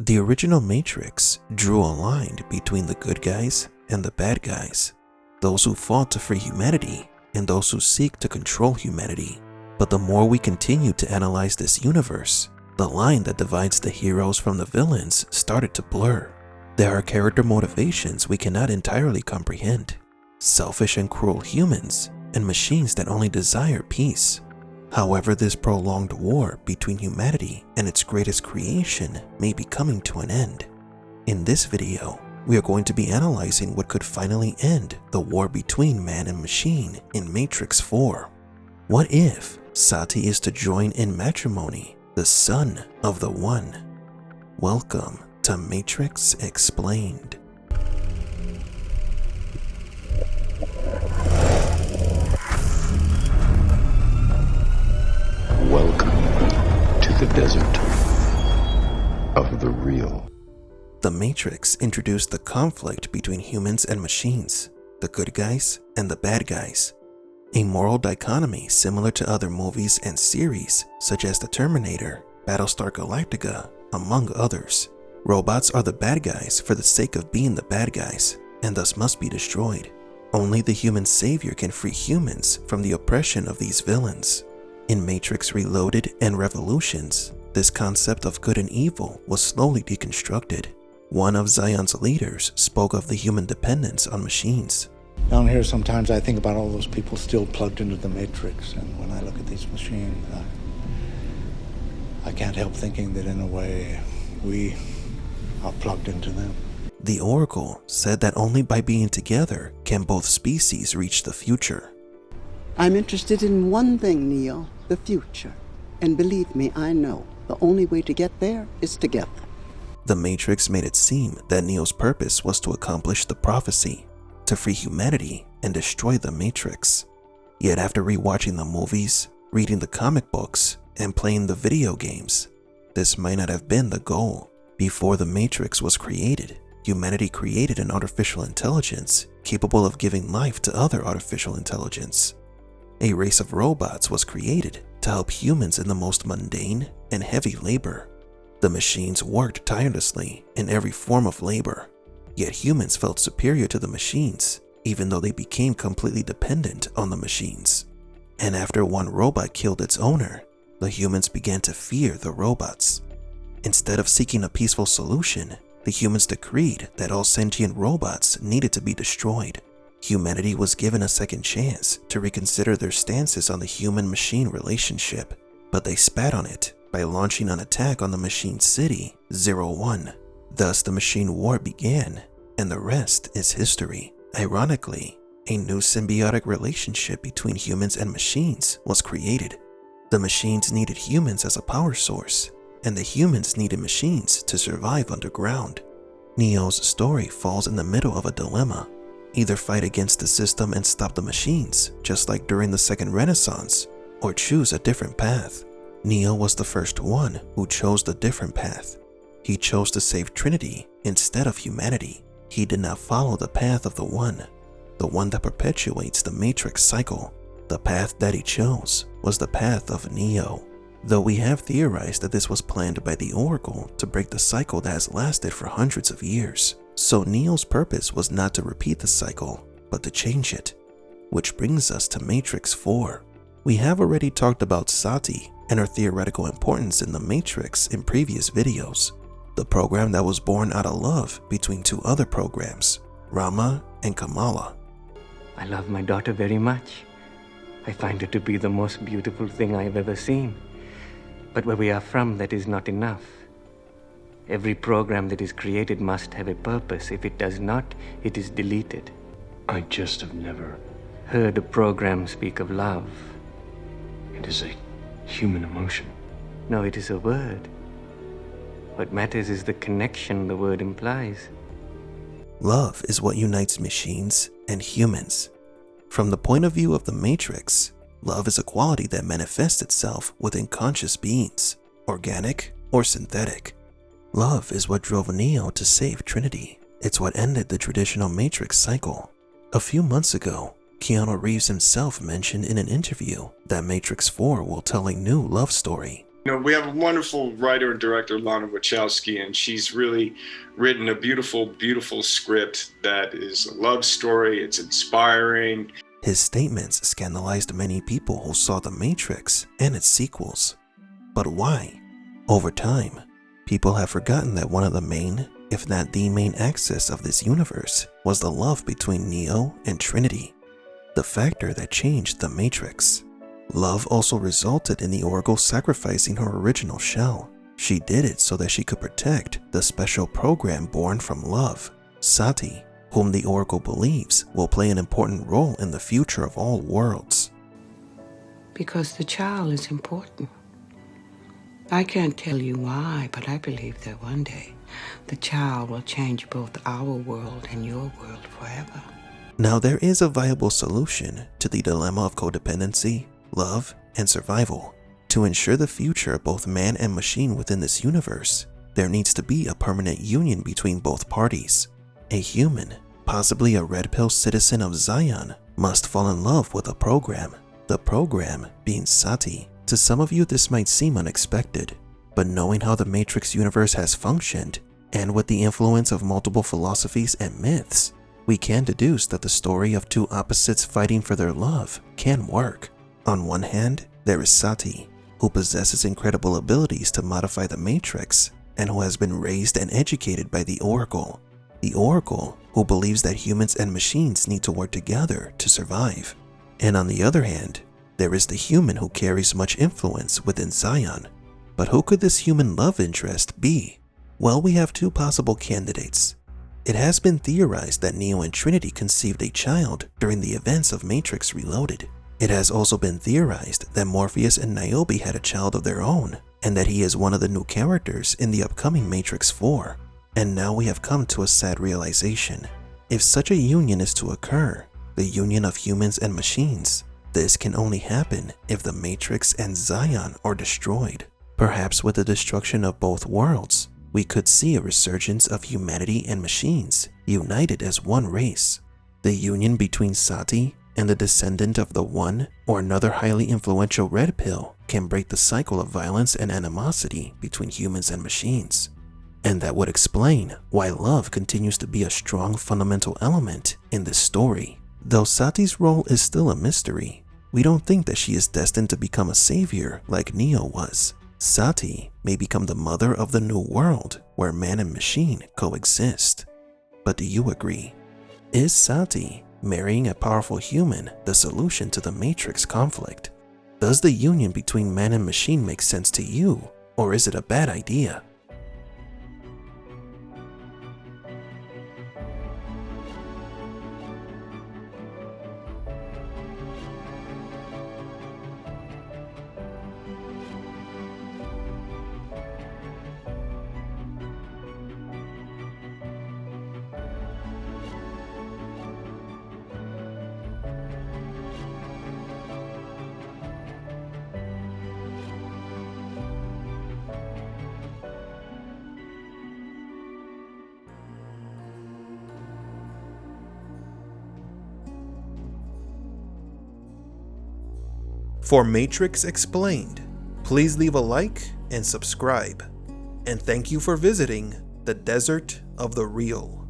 The original Matrix drew a line between the good guys and the bad guys, those who fought to free humanity and those who seek to control humanity. But the more we continue to analyze this universe, the line that divides the heroes from the villains started to blur. There are character motivations we cannot entirely comprehend, selfish and cruel humans, and machines that only desire peace. However, this prolonged war between humanity and its greatest creation may be coming to an end. In this video, we are going to be analyzing what could finally end the war between man and machine in Matrix 4. What if Sati is to join in matrimony, the son of the One? Welcome to Matrix Explained. Welcome to the desert of the real. The Matrix introduced the conflict between humans and machines, the good guys and the bad guys. A moral dichotomy similar to other movies and series such as The Terminator, Battlestar Galactica, among others. Robots are the bad guys for the sake of being the bad guys, and thus must be destroyed. Only the human savior can free humans from the oppression of these villains. In Matrix Reloaded and Revolutions, this concept of good and evil was slowly deconstructed. One of Zion's leaders spoke of the human dependence on machines. Down here, sometimes I think about all those people still plugged into the Matrix, and when I look at these machines, I can't help thinking that in a way, we are plugged into them. The Oracle said that only by being together can both species reach the future. I'm interested in one thing, Neo, the future. And believe me, I know the only way to get there is together. The Matrix made it seem that Neo's purpose was to accomplish the prophecy, to free humanity and destroy the Matrix. Yet after rewatching the movies, reading the comic books, and playing the video games, this might not have been the goal. Before the Matrix was created, humanity created an artificial intelligence capable of giving life to other artificial intelligence. A race of robots was created to help humans in the most mundane and heavy labor. The machines worked tirelessly in every form of labor, yet humans felt superior to the machines, even though they became completely dependent on the machines. And after one robot killed its owner, the humans began to fear the robots. Instead of seeking a peaceful solution, the humans decreed that all sentient robots needed to be destroyed. Humanity was given a second chance to reconsider their stances on the human-machine relationship, but they spat on it by launching an attack on the machine city, 01. Thus the machine war began, and the rest is history. Ironically, a new symbiotic relationship between humans and machines was created. The machines needed humans as a power source, and the humans needed machines to survive underground. Neo's story falls in the middle of a dilemma. Either fight against the system and stop the machines, just like during the Second Renaissance, or choose a different path. Neo was the first one who chose the different path. He chose to save Trinity instead of humanity. He did not follow the path of the one that perpetuates the Matrix cycle. The path that he chose was the path of Neo. Though we have theorized that this was planned by the Oracle to break the cycle that has lasted for hundreds of years. So Neo's purpose was not to repeat the cycle, but to change it. Which brings us to Matrix 4. We have already talked about Sati and her theoretical importance in the Matrix in previous videos. The program that was born out of love between two other programs, Rama and Kamala. I love my daughter very much. I find her to be the most beautiful thing I have ever seen. But where we are from, that is not enough. Every program that is created must have a purpose. If it does not, it is deleted. I just have never. Heard a program speak of love. It is a human emotion. No, it is a word. What matters is the connection the word implies. Love is what unites machines and humans. From the point of view of the Matrix, love is a quality that manifests itself within conscious beings, organic or synthetic. Love is what drove Neo to save Trinity. It's what ended the traditional Matrix cycle. A few months ago, Keanu Reeves himself mentioned in an interview that Matrix 4 will tell a new love story. We have a wonderful writer and director, Lana Wachowski, and she's really written a beautiful, beautiful script that is a love story. It's inspiring. His statements scandalized many people who saw The Matrix and its sequels. But why? Over time, people have forgotten that one of the main, if not the main axis of this universe was the love between Neo and Trinity, the factor that changed The Matrix. Love also resulted in the Oracle sacrificing her original shell. She did it so that she could protect the special program born from love, Sati, whom the Oracle believes will play an important role in the future of all worlds. Because the child is important. I can't tell you why, but I believe that one day the child will change both our world and your world forever. Now there is a viable solution to the dilemma of codependency, love, and survival. To ensure the future of both man and machine within this universe, there needs to be a permanent union between both parties. A human, possibly a red pill citizen of Zion, must fall in love with a program, the program being Sati. To some of you this might seem unexpected, but knowing how the Matrix universe has functioned, and with the influence of multiple philosophies and myths, we can deduce that the story of two opposites fighting for their love can work. On one hand, there is Sati, who possesses incredible abilities to modify the Matrix and who has been raised and educated by the Oracle. The Oracle, who believes that humans and machines need to work together to survive. And on the other hand, there is the human who carries much influence within Zion. But who could this human love interest be? Well, we have two possible candidates. It has been theorized that Neo and Trinity conceived a child during the events of Matrix Reloaded. It has also been theorized that Morpheus and Niobe had a child of their own, and that he is one of the new characters in the upcoming Matrix 4. And now we have come to a sad realization. If such a union is to occur, the union of humans and machines, this can only happen if the Matrix and Zion are destroyed. Perhaps with the destruction of both worlds, we could see a resurgence of humanity and machines united as one race. The union between Sati and the descendant of the one or another highly influential red pill can break the cycle of violence and animosity between humans and machines. And that would explain why love continues to be a strong fundamental element in this story. Though Sati's role is still a mystery, we don't think that she is destined to become a savior like Neo was. Sati may become the mother of the new world where man and machine coexist. But do you agree? Is Sati marrying a powerful human the solution to the Matrix conflict? Does the union between man and machine make sense to you, or is it a bad idea? For Matrix Explained, please leave a like and subscribe. And thank you for visiting the Desert of the Real.